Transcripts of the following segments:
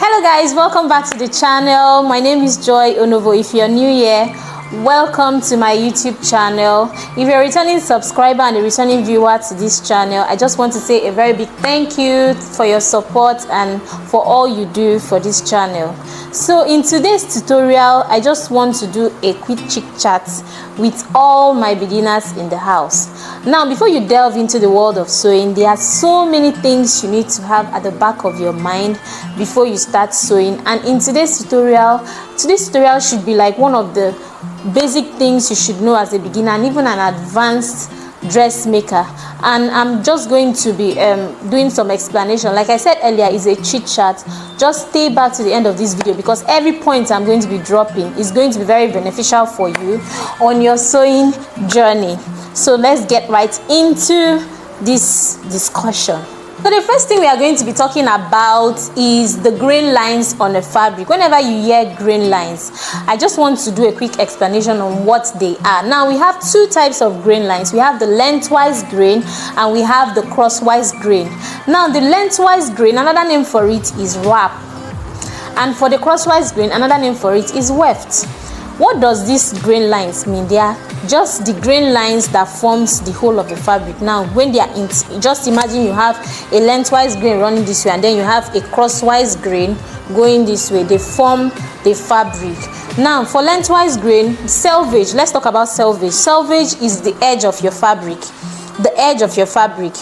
Hello guys, welcome back to the channel. My name is Joy Onovo. If you're new here, welcome to my YouTube channel. If you're a returning subscriber and a returning viewer to this channel, I just want to say a very big thank you for your support and for all you do for this channel. So in today's tutorial, I just want to do a quick chit chat with all my beginners in the house. Now, before you delve into the world of sewing, there are so many things you need to have at the back of your mind before you start sewing. And in today's tutorial should be like one of the basic things you should know as a beginner and even an advanced dressmaker. And I'm just going to be doing some explanation. Like I said earlier, it's a chit chat. Just stay back to the end of this video because every point I'm going to be dropping is going to be very beneficial for you on your sewing journey. So let's get right into this discussion. So the first thing we are going to be talking about is the grain lines on a fabric. Whenever you hear grain lines, I just want to do a quick explanation on what they are. Now, we have two types of grain lines. We have the lengthwise grain and we have the crosswise grain. Now, the lengthwise grain, another name for it is wrap. And for the crosswise grain, another name for it is weft. What does these grain lines mean? They are just the grain lines that forms the whole of the fabric. Now, when they are in, just imagine you have a lengthwise grain running this way and then you have a crosswise grain going this way. They form the fabric. Now, for lengthwise grain, selvage, let's talk about selvage. Selvage is the edge of your fabric. The edge of your fabric.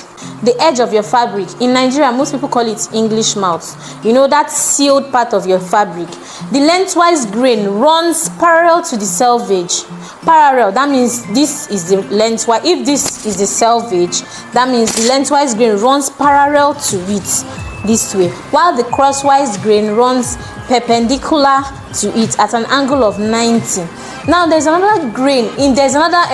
The edge of your fabric. In Nigeria, most people call it English mouth. You know, that sealed part of your fabric. The lengthwise grain runs parallel to the selvage. Parallel, that means this is the lengthwise. If this is the selvage, that means the lengthwise grain runs parallel to it this way, while the crosswise grain runs perpendicular to it at an angle of 90. Now there's another grain there's another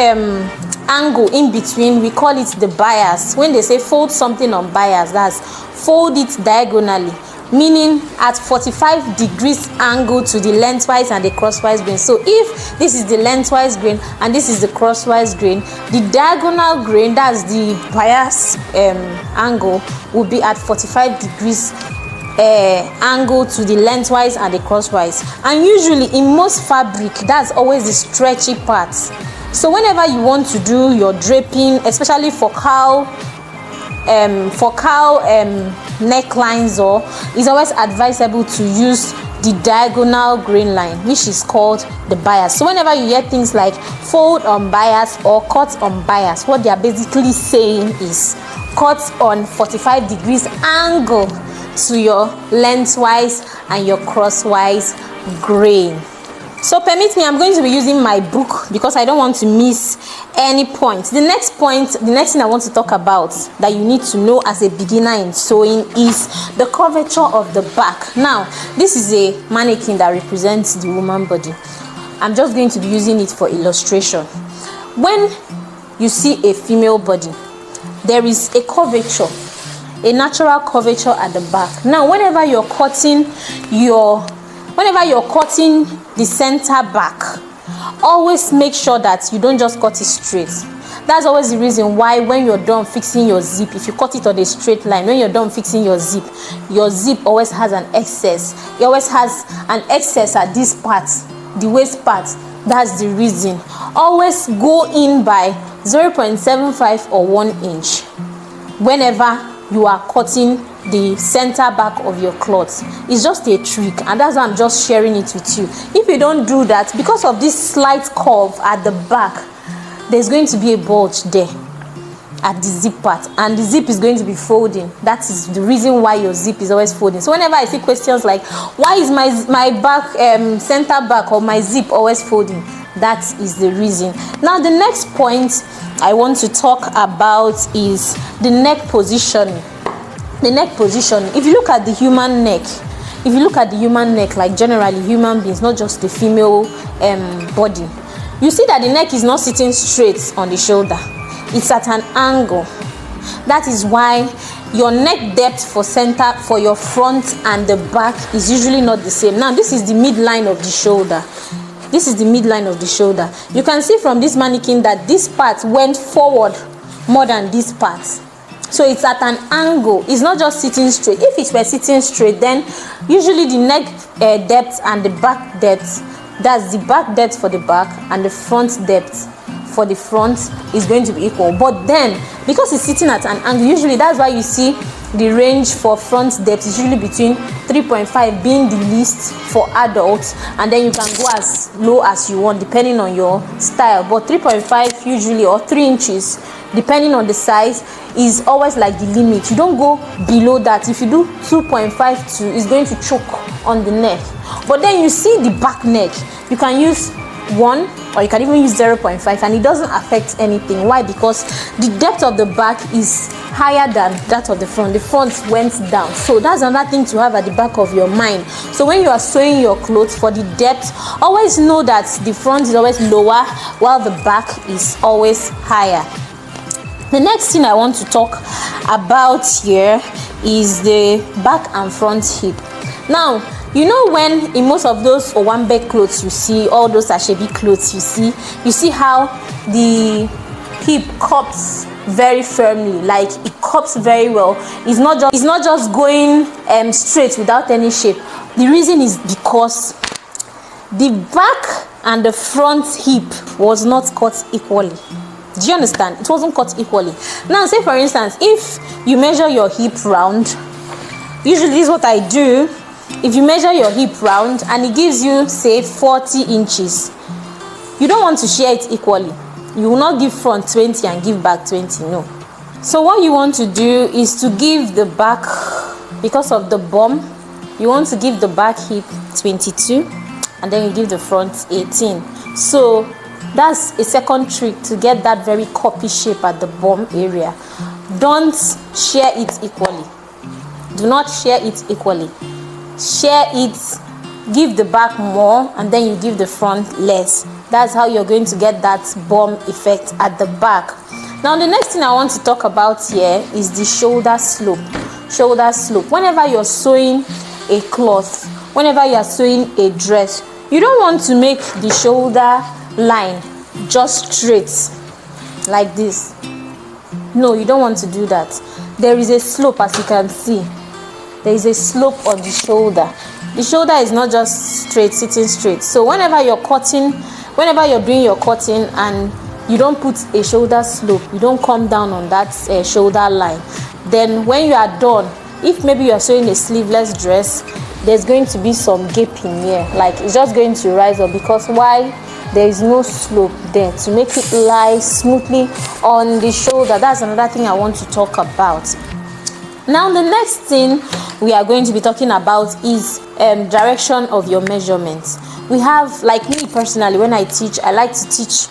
angle in between. We call it the bias. When they say fold something on bias, that's fold it diagonally, meaning at 45 degrees angle to the lengthwise and the crosswise grain. So if this is the lengthwise grain and this is the crosswise grain, the diagonal grain, that's the bias angle, will be at 45 degrees angle to the lengthwise and the crosswise. And usually in most fabric, that's always the stretchy part. So whenever you want to do your draping, especially for cow necklines, or it's always advisable to use the diagonal grain line, which is called the bias. So whenever you hear things like fold on bias or cut on bias, what they are basically saying is cut on 45 degrees angle to your lengthwise and your crosswise grain. So permit me, I'm going to be using my book because I don't want to miss any point. The next thing I want to talk about that you need to know as a beginner in sewing is the curvature of the back. Now, this is a mannequin that represents the woman body. I'm just going to be using it for illustration. When you see a female body, there is a curvature, a natural curvature at the back. Now, whenever you're cutting the center back, always make sure that you don't just cut it straight. That's always the reason why when you're done fixing your zip, if you cut it on a straight line, when you're done fixing your zip always has an excess. It always has an excess at this part, the waist part. That's the reason. Always go in by 0.75 or 1 inch whenever you are cutting the center back of your cloth. It's just a trick, and that's why I'm just sharing it with you. If you don't do that, because of this slight curve at the back, there's going to be a bulge there at the zip part, and the zip is going to be folding. That is the reason why your zip is always folding. So whenever I see questions like, why is my back center back or my zip always folding, that is the reason. Now the next point I want to talk about is the neck positioning. The neck position. If you look at the human neck, like generally human beings, not just the female body, you see that the neck is not sitting straight on the shoulder. It's at an angle. That is why your neck depth for your front and the back is usually not the same. Now, this is the midline of the shoulder. This is the midline of the shoulder. You can see from this mannequin that this part went forward more than this part. so it's at an angle. It's not just sitting straight. If it were sitting straight, then usually the neck depth and the back depth, that's the back depth for the back and the front depth for the front, is going to be equal. But then because it's sitting at an angle, usually that's why you see the range for front depth is usually between 3.5 being the least for adults, and then you can go as low as you want depending on your style. But 3.5 usually, or 3 inches depending on the size, is always like the limit. You don't go below that. If you do 2.52, it's going to choke on the neck. But then you see the back neck, you can use 1, or you can even use 0.5, and it doesn't affect anything. Why? Because the depth of the back is higher than that of the front. The front went down, so that's another thing to have at the back of your mind. So when you are sewing your clothes, for the depth, always know that the front is always lower while the back is always higher. The next thing I want to talk about here is the back and front hip. Now, you know, when in most of those owambe clothes you see, all those ashebi clothes you see how the hip cups very firmly, like it cups very well. It's not just going straight without any shape. The reason is because the back and the front hip was not cut equally. Do you understand? It wasn't cut equally. Now, say for instance, if you measure your hip round, usually this is what I do. If you measure your hip round and it gives you, say, 40 inches, you don't want to share it equally. You will not give front 20 and give back 20, no. So what you want to do is to give the back, because of the bum, you want to give the back hip 22 and then you give the front 18. So that's a second trick to get that very cuppy shape at the bum area. Don't share it equally. Do not share it equally. Share it, give the back more and then you give the front less. That's how you're going to get that bum effect at the back. Now the next thing I want to talk about here is the shoulder slope. Shoulder slope. Whenever you're sewing a cloth, whenever you're sewing a dress, you don't want to make the shoulder line just straight like this. No, you don't want to do that. There is a slope, as you can see. There is a slope on the shoulder. The shoulder is not just straight, sitting straight. So whenever you're cutting, whenever you're doing your cutting and you don't put a shoulder slope, you don't come down on that shoulder line, then when you are done, if maybe you are sewing a sleeveless dress, there's going to be some gaping here, like it's just going to rise up, because why? There is no slope there to make it lie smoothly on the shoulder. That's another thing I want to talk about. Now the next thing we are going to be talking about is direction of your measurements. We have, like me personally, when I teach, I like to teach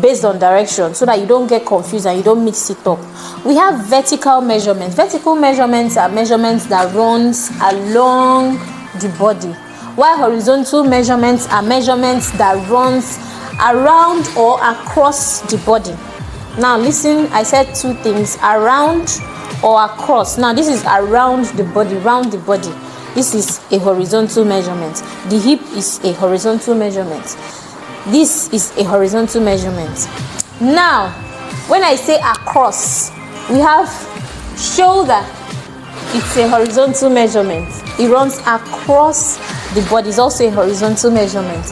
based on direction so that you don't get confused and you don't mix it up. We have vertical measurements. Vertical measurements are measurements that runs along the body, while horizontal measurements are measurements that runs around or across the body. Now listen, I said two things: around or across. Now this is around the body, round the body. This is a horizontal measurement. The hip is a horizontal measurement. This is a horizontal measurement. Now when I say across, we have shoulder. It's a horizontal measurement. It runs across the body. It's also a horizontal measurement.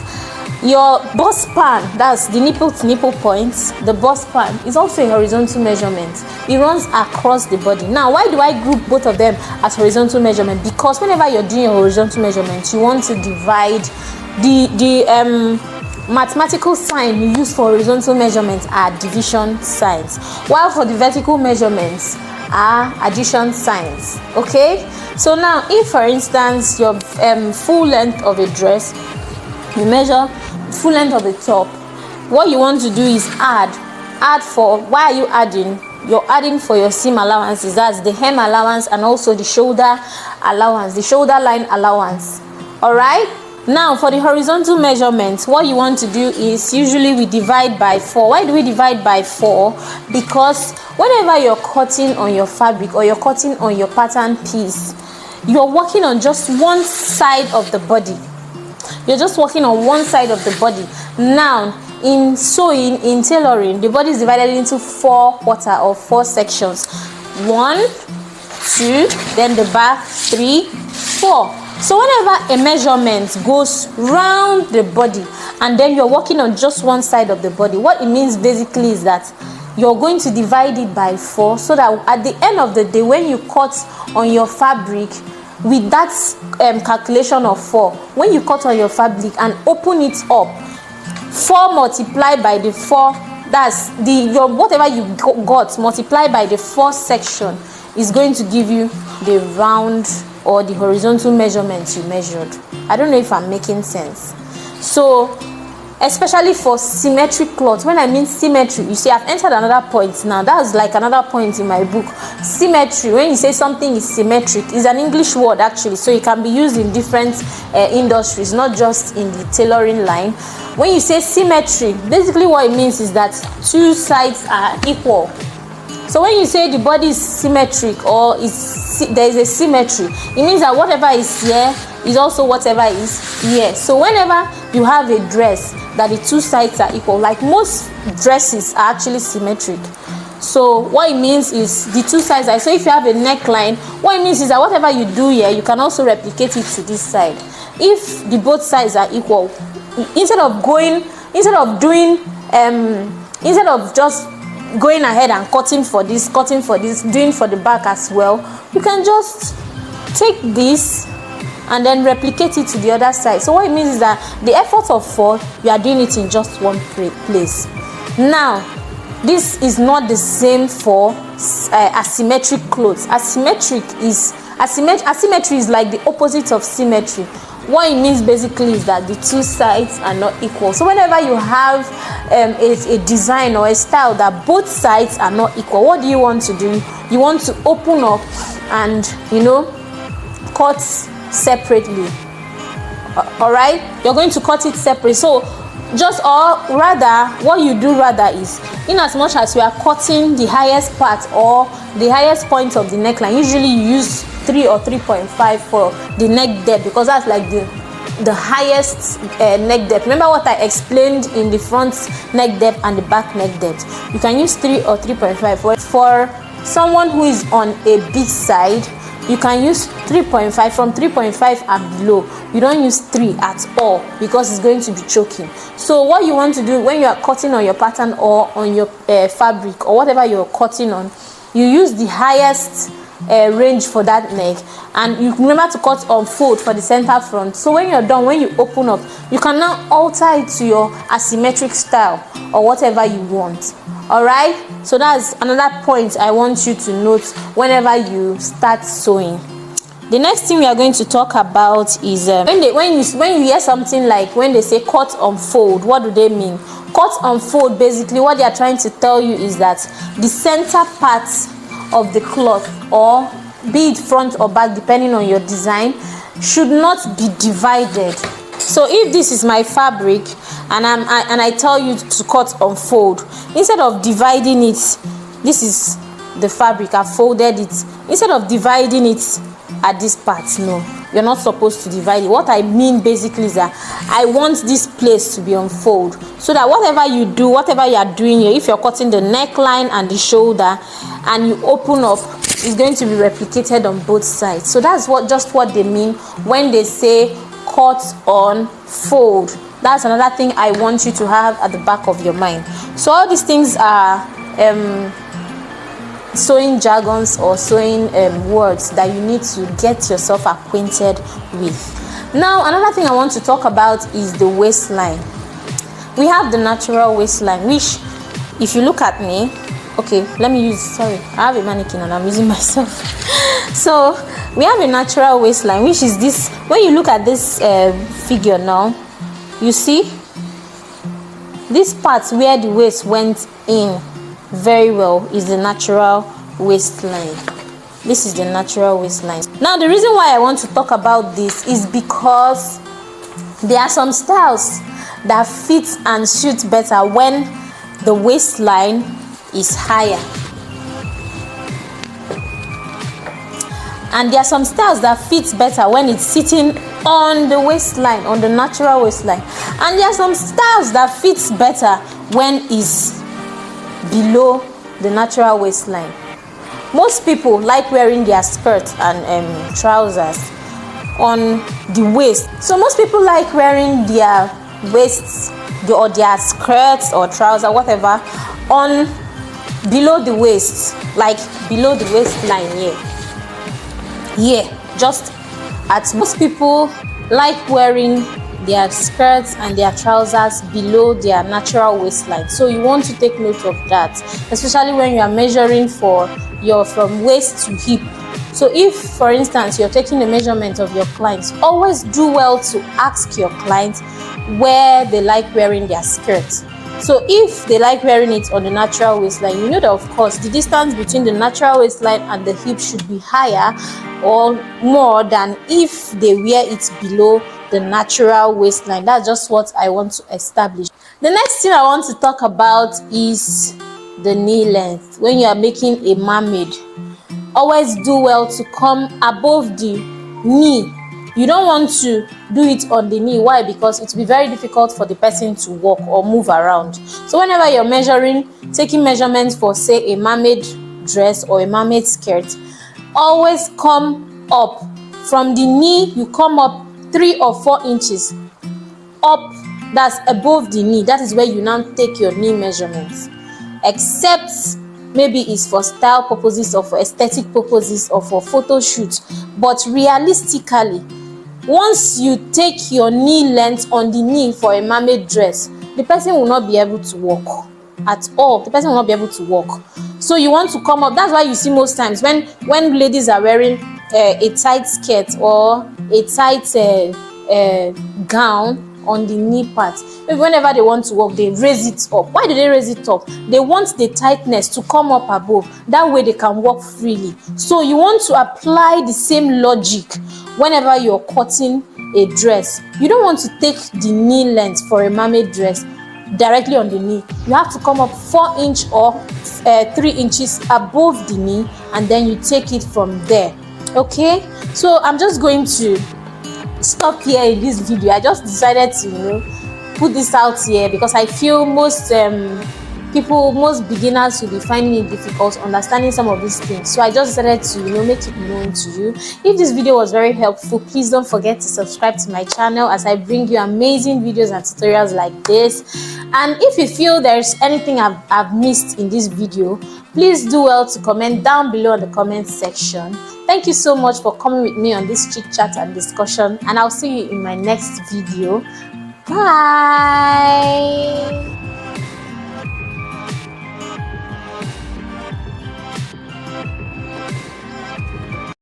Your bust span, that's the nipple to nipple points, the bust span is also a horizontal measurement. It runs across the body. Now, why do I group both of them as horizontal measurement? Because whenever you're doing a horizontal measurement, you want to divide the mathematical sign you use for horizontal measurements are division signs, while for the vertical measurements are addition signs. Okay, so now if for instance your full length of a dress, you measure full length of the top, what you want to do is add for, why are you adding? You're adding for your seam allowances, that's the hem allowance and also the shoulder allowance, the shoulder line allowance. All right, now for the horizontal measurements, what you want to do is usually we divide by 4. Why do we divide by 4? Because whenever you're cutting on your fabric or you're cutting on your pattern piece, you're working on just one side of the body. You're just working on one side of the body. Now in sewing, in tailoring, the body is divided into 4 quarter or 4 sections. 1, 2, then the back 3, 4. So whenever a measurement goes round the body and then you're working on just one side of the body, what it means basically is that you're going to divide it by 4, so that at the end of the day, when you cut on your fabric with that calculation of 4, when you cut on your fabric and open it up, 4 multiplied by the 4, that's your whatever you got multiplied by the 4 section is going to give you the round or the horizontal measurements you measured. I don't know if I'm making sense. So especially for symmetric cloth, when I mean symmetry, you see I've entered another point now. That's like another point in my book. Symmetry, when you say something is symmetric, is an English word actually, so it can be used in different industries, not just in the tailoring line. When you say symmetry, basically what it means is that 2 sides are equal. So when you say the body is symmetric or there is a symmetry, it means that whatever is here is also whatever is here. So whenever you have a dress that the 2 sides are equal, like most dresses are actually symmetric. So what it means is the 2 sides are, so if you have a neckline, what it means is that whatever you do here, you can also replicate it to this side. If the both sides are equal, instead of just going ahead and cutting for this, doing for the back as well, you can just take this and then replicate it to the other side. So what it means is that the effort of 4, you are doing it in just one place. Now, this is not the same for asymmetric clothes. Asymmetry is like the opposite of symmetry. What it means basically is that the 2 sides are not equal. So whenever you have a design or a style that both sides are not equal, what do you want to do? You want to open up and, cut separately. All right, you're going to cut it separate. So what you do is, in as much as you are cutting the highest part or the highest point of the neckline, usually you use 3 or 3.5 for the neck depth, because that's like the highest neck depth. Remember what I explained in the front neck depth and the back neck depth. You can use 3 or 3.5. For someone who is on a big side, you can use 3.5. From 3.5 and below, you don't use 3 at all, because it's going to be choking. So what you want to do when you are cutting on your pattern or on your fabric or whatever you're cutting on, you use the highest range for that neck, and you remember to cut on fold for the center front. So when you're done, when you open up, you can now alter it to your asymmetric style or whatever you want. All right, so that's another point I want you to note whenever you start sewing. The next thing we are going to talk about is when you hear something like when they say cut on fold, what do they mean? Cut on fold, basically what they are trying to tell you is that the center part of the cloth, or be it front or back depending on your design, should not be divided. So if this is my fabric and I tell you to cut on fold, instead of dividing it, this is the fabric, I folded it, instead of dividing it at this part, no, you're not supposed to divide it. What I mean basically is that I want this place to be on fold, so that whatever you do, whatever you are doing here, if you're cutting the neckline and the shoulder and you open up, it's going to be replicated on both sides. So that's just what they mean when they say cut on fold. That's another thing I want you to have at the back of your mind. So all these things are sewing jargons or sewing words that you need to get yourself acquainted with. Now another thing I want to talk about is the waistline. We have the natural waistline, which if you look at me, okay, let me use, sorry, I have a mannequin and I'm using myself. So we have a natural waistline, which is this. When you look at this figure now, you see this part where the waist went in very well is the natural waistline. This is the natural waistline. Now the reason why I want to talk about this is because there are some styles that fit and suit better when the waistline is higher, and there are some styles that fit better when it's sitting on the waistline, on the natural waistline, and there are some styles that fits better when it's below the natural waistline. Most people like wearing their skirts and trousers on the waist. So most people like wearing their waists or their skirts or trouser, whatever, on below the waist, like below the waistline here. Yeah, just at most people like wearing their skirts and their trousers below their natural waistline. So you want to take note of that, especially when you are measuring for your from waist to hip. So if, for instance, you're taking a measurement of your clients, always do well to ask your clients where they like wearing their skirts. So if they like wearing it on the natural waistline, you know that of course the distance between the natural waistline and the hip should be higher or more than if they wear it below the natural waistline. That's just what I want to establish. The next thing I want to talk about is the knee length. When you are making a mermaid, always do well to come above the knee. You don't want to do it on the knee. Why? Because it will be very difficult for the person to walk or move around. So whenever you're measuring, taking measurements for, say, a mermaid dress or a mermaid skirt, always come up from the knee. You come up 3 or 4 inches up, that's above the knee. That is where you now take your knee measurements, except maybe it's for style purposes or for aesthetic purposes or for photo shoots. But realistically, once you take your knee length on the knee for a mermaid dress, the person will not be able to walk at all. The person will not be able to walk. So you want to come up. That's why you see most times when ladies are wearing a tight skirt or a tight gown on the knee part, whenever they want to walk, they raise it up. Why do they raise it up? They want the tightness to come up above. That way they can walk freely. So you want to apply the same logic whenever you're cutting a dress. You don't want to take the knee length for a mermaid dress directly on the knee. You have to come up 4 inches or 3 inches above the knee, and then you take it from there. Okay, so I'm just going to stop here in this video. I just decided to put this out here because I feel most beginners will be finding it difficult understanding some of these things. So I just decided to make it known to you. If this video was very helpful, please don't forget to subscribe to my channel as I bring you amazing videos and tutorials like this. And if you feel there's anything I've missed in this video, please do well to comment down below in the comment section. Thank you so much for coming with me on this chit chat and discussion, and I'll see you in my next video. Bye.